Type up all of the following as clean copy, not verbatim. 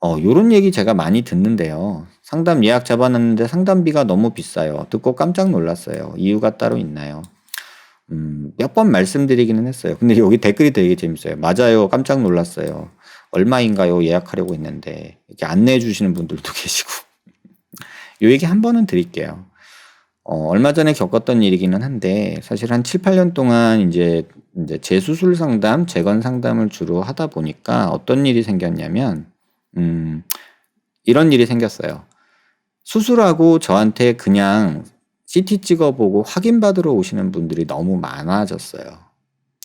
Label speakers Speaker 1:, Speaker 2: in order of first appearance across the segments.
Speaker 1: 요런 얘기 제가 많이 듣는데요. 상담 예약 잡아놨는데 상담비가 너무 비싸요. 듣고 깜짝 놀랐어요. 이유가 따로 있나요? 몇 번 말씀드리기는 했어요. 근데 여기 댓글이 되게 재밌어요. 맞아요. 깜짝 놀랐어요. 얼마인가요? 예약하려고 했는데. 이렇게 안내해 주시는 분들도 계시고. 요 얘기 한 번은 드릴게요. 얼마 전에 겪었던 일이기는 한데, 사실 한 7, 8년 동안 이제 재수술 상담, 재건 상담을 주로 하다 보니까 어떤 일이 생겼냐면, 이런 일이 생겼어요. 수술하고 저한테 그냥 CT 찍어보고 확인받으러 오시는 분들이 너무 많아졌어요.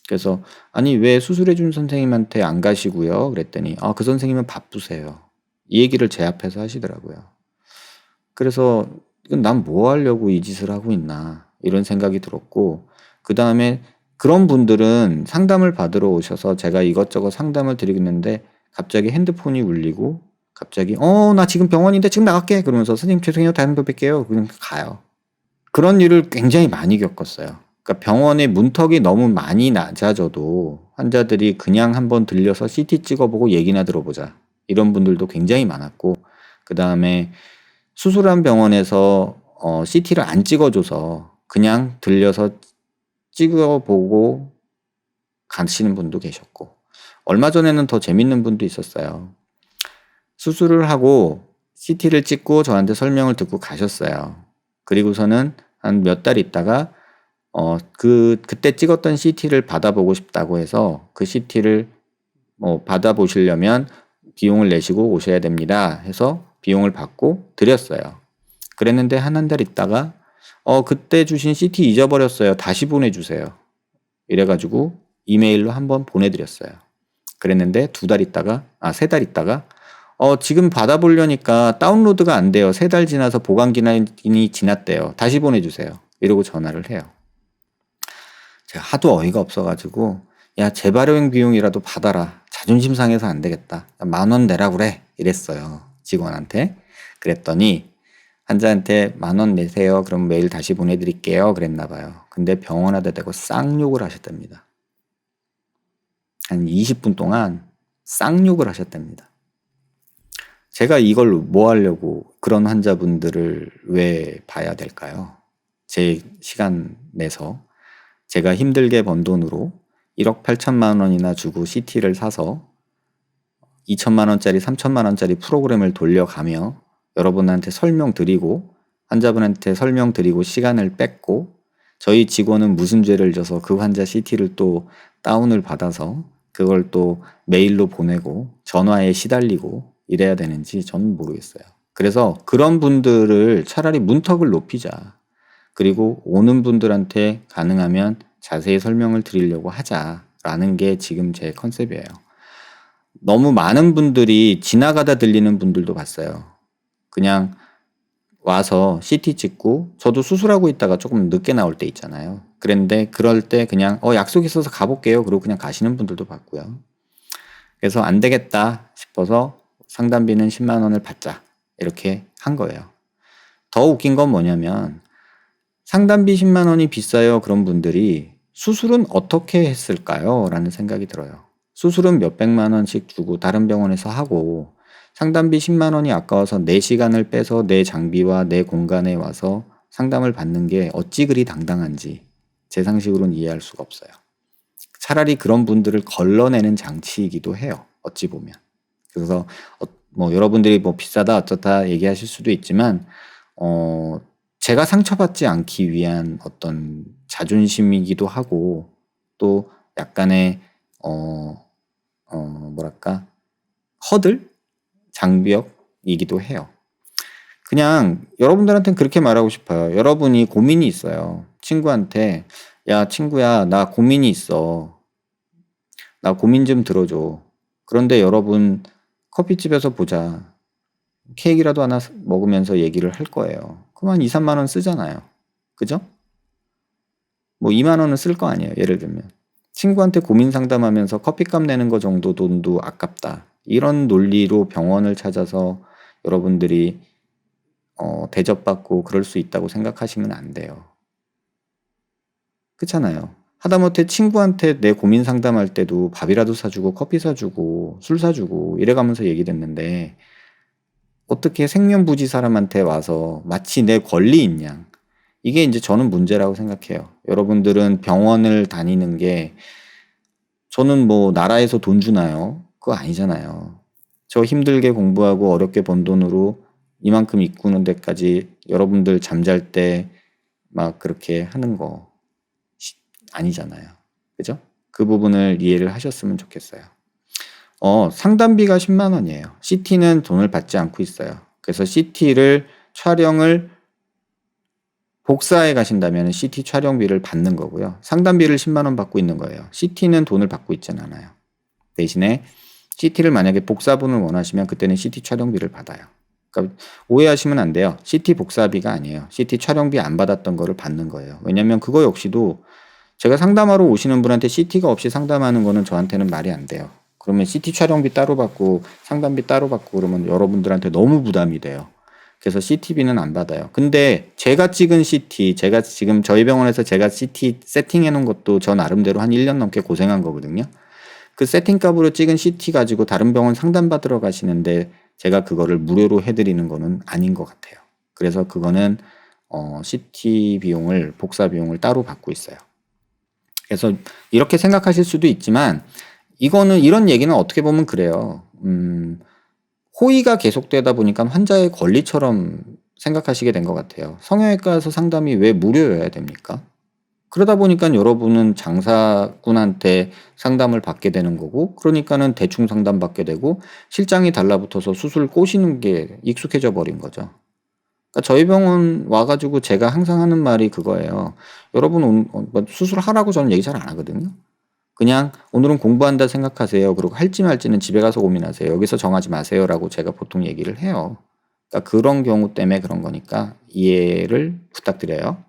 Speaker 1: 그래서 아니 왜 수술해준 선생님한테 안 가시고요? 그랬더니 그 선생님은 바쁘세요. 이 얘기를 제 앞에서 하시더라고요. 그래서 난 뭐 하려고 이 짓을 하고 있나 이런 생각이 들었고, 그 다음에 그런 분들은 상담을 받으러 오셔서 제가 이것저것 상담을 드리겠는데 갑자기 핸드폰이 울리고 갑자기 나 지금 병원인데 지금 나갈게 그러면서 선생님 죄송해요 다음에 또 뵐게요 그냥 가요. 그런 일을 굉장히 많이 겪었어요. 그러니까 병원의 문턱이 너무 많이 낮아져도 환자들이 그냥 한번 들려서 CT 찍어보고 얘기나 들어보자 이런 분들도 굉장히 많았고, 그 다음에 수술한 병원에서 CT를 안 찍어줘서 그냥 들려서 찍어보고 가시는 분도 계셨고, 얼마 전에는 더 재밌는 분도 있었어요. 수술을 하고 CT를 찍고 저한테 설명을 듣고 가셨어요. 그리고서는 한 몇 달 있다가 그때 찍었던 CT를 받아보고 싶다고 해서 그 CT를 받아보시려면 비용을 내시고 오셔야 됩니다 해서 비용을 받고 드렸어요. 그랬는데 한 달 있다가 그때 주신 CT 잊어버렸어요. 다시 보내주세요. 이래가지고 이메일로 한번 보내드렸어요. 그랬는데 3달 있다가 지금 받아보려니까 다운로드가 안 돼요. 3달 지나서 보관 기간이 지났대요. 다시 보내주세요. 이러고 전화를 해요. 제가 하도 어이가 없어가지고 야 재발행 비용이라도 받아라. 자존심 상해서 안 되겠다. 10,000원 내라 그래. 이랬어요. 직원한테. 그랬더니 환자한테 10,000원 내세요. 그럼 메일 다시 보내드릴게요. 그랬나 봐요. 근데 병원에다 대고 쌍욕을 하셨답니다. 한 20분 동안 쌍욕을 하셨답니다. 제가 이걸 뭐 하려고 그런 환자분들을 왜 봐야 될까요? 제 시간 내서 제가 힘들게 번 돈으로 1억 8천만 원이나 주고 CT를 사서 2천만 원짜리 3천만 원짜리 프로그램을 돌려가며 여러분한테 설명드리고 환자분한테 설명드리고 시간을 뺐고, 저희 직원은 무슨 죄를 져서 그 환자 CT를 또 다운을 받아서 그걸 또 메일로 보내고 전화에 시달리고 이래야 되는지 저는 모르겠어요. 그래서 그런 분들을 차라리 문턱을 높이자. 그리고 오는 분들한테 가능하면 자세히 설명을 드리려고 하자라는 게 지금 제 컨셉이에요. 너무 많은 분들이 지나가다 들리는 분들도 봤어요. 그냥 와서 CT 찍고, 저도 수술하고 있다가 조금 늦게 나올 때 있잖아요. 그런데 그럴 때 그냥 약속 있어서 가볼게요. 그러고 그냥 가시는 분들도 봤고요. 그래서 안 되겠다 싶어서 상담비는 10만 원을 받자 이렇게 한 거예요. 더 웃긴 건 뭐냐면 상담비 10만 원이 비싸요. 그런 분들이 수술은 어떻게 했을까요? 라는 생각이 들어요. 수술은 몇백만 원씩 주고 다른 병원에서 하고 상담비 10만 원이 아까워서 내 시간을 빼서 내 장비와 내 공간에 와서 상담을 받는 게 어찌 그리 당당한지 제 상식으로는 이해할 수가 없어요. 차라리 그런 분들을 걸러내는 장치이기도 해요. 어찌 보면. 그래서 여러분들이 비싸다 어쩌다 얘기하실 수도 있지만 제가 상처받지 않기 위한 어떤 자존심이기도 하고 또 약간의 허들? 장벽이기도 해요. 그냥 여러분들한테는 그렇게 말하고 싶어요. 여러분이 고민이 있어요. 친구한테 야 친구야 나 고민이 있어. 나 고민 좀 들어줘. 그런데 여러분 커피집에서 보자. 케이크라도 하나 먹으면서 얘기를 할 거예요. 그럼 한 2, 3만 원 쓰잖아요. 그죠? 2만 원은 쓸 거 아니에요. 예를 들면. 친구한테 고민 상담하면서 커피값 내는 거 정도 돈도 아깝다. 이런 논리로 병원을 찾아서 여러분들이 대접받고 그럴 수 있다고 생각하시면 안 돼요. 그렇잖아요. 하다못해 친구한테 내 고민 상담할 때도 밥이라도 사주고 커피 사주고 술 사주고 이래가면서 얘기를 했는데 어떻게 생면부지 사람한테 와서 마치 내 권리인 양. 이게 이제 저는 문제라고 생각해요. 여러분들은 병원을 다니는 게 저는 뭐 나라에서 돈 주나요? 그거 아니잖아요. 저 힘들게 공부하고 어렵게 번 돈으로 이만큼 이꾸는 데까지 여러분들 잠잘 때 막 그렇게 하는 거 아니잖아요. 그죠? 그 부분을 이해를 하셨으면 좋겠어요. 상담비가 10만 원이에요. CT는 돈을 받지 않고 있어요. 그래서 CT를 촬영을 복사해 가신다면 CT 촬영비를 받는 거고요. 상담비를 10만 원 받고 있는 거예요. CT는 돈을 받고 있지는 않아요. 대신에 CT를 만약에 복사본을 원하시면 그때는 CT 촬영비를 받아요. 그러니까 오해하시면 안 돼요. CT 복사비가 아니에요. CT 촬영비 안 받았던 거를 받는 거예요. 왜냐면 그거 역시도 제가 상담하러 오시는 분한테 CT가 없이 상담하는 거는 저한테는 말이 안 돼요. 그러면 CT 촬영비 따로 받고 상담비 따로 받고 그러면 여러분들한테 너무 부담이 돼요. 그래서 CT비는 안 받아요. 근데 제가 찍은 CT, 제가 지금 저희 병원에서 제가 CT 세팅해 놓은 것도 저 나름대로 한 1년 넘게 고생한 거거든요. 그 세팅값으로 찍은 CT 가지고 다른 병원 상담받으러 가시는데 제가 그거를 무료로 해드리는 거는 아닌 것 같아요. 그래서 그거는 CT 비용을, 복사 비용을 따로 받고 있어요. 그래서 이렇게 생각하실 수도 있지만 이거는 이런 얘기는 어떻게 보면 그래요. 호의가 계속되다 보니까 환자의 권리처럼 생각하시게 된 것 같아요. 성형외과에서 상담이 왜 무료여야 됩니까? 그러다 보니까 여러분은 장사꾼한테 상담을 받게 되는 거고 그러니까는 대충 상담 받게 되고 실장이 달라붙어서 수술 꼬시는 게 익숙해져 버린 거죠. 그러니까 저희 병원 와가지고 제가 항상 하는 말이 그거예요. 여러분 뭐 수술하라고 저는 얘기 잘 안 하거든요. 그냥 오늘은 공부한다 생각하세요. 그리고 할지 말지는 집에 가서 고민하세요. 여기서 정하지 마세요라고 제가 보통 얘기를 해요. 그러니까 그런 경우 때문에 그런 거니까 이해를 부탁드려요.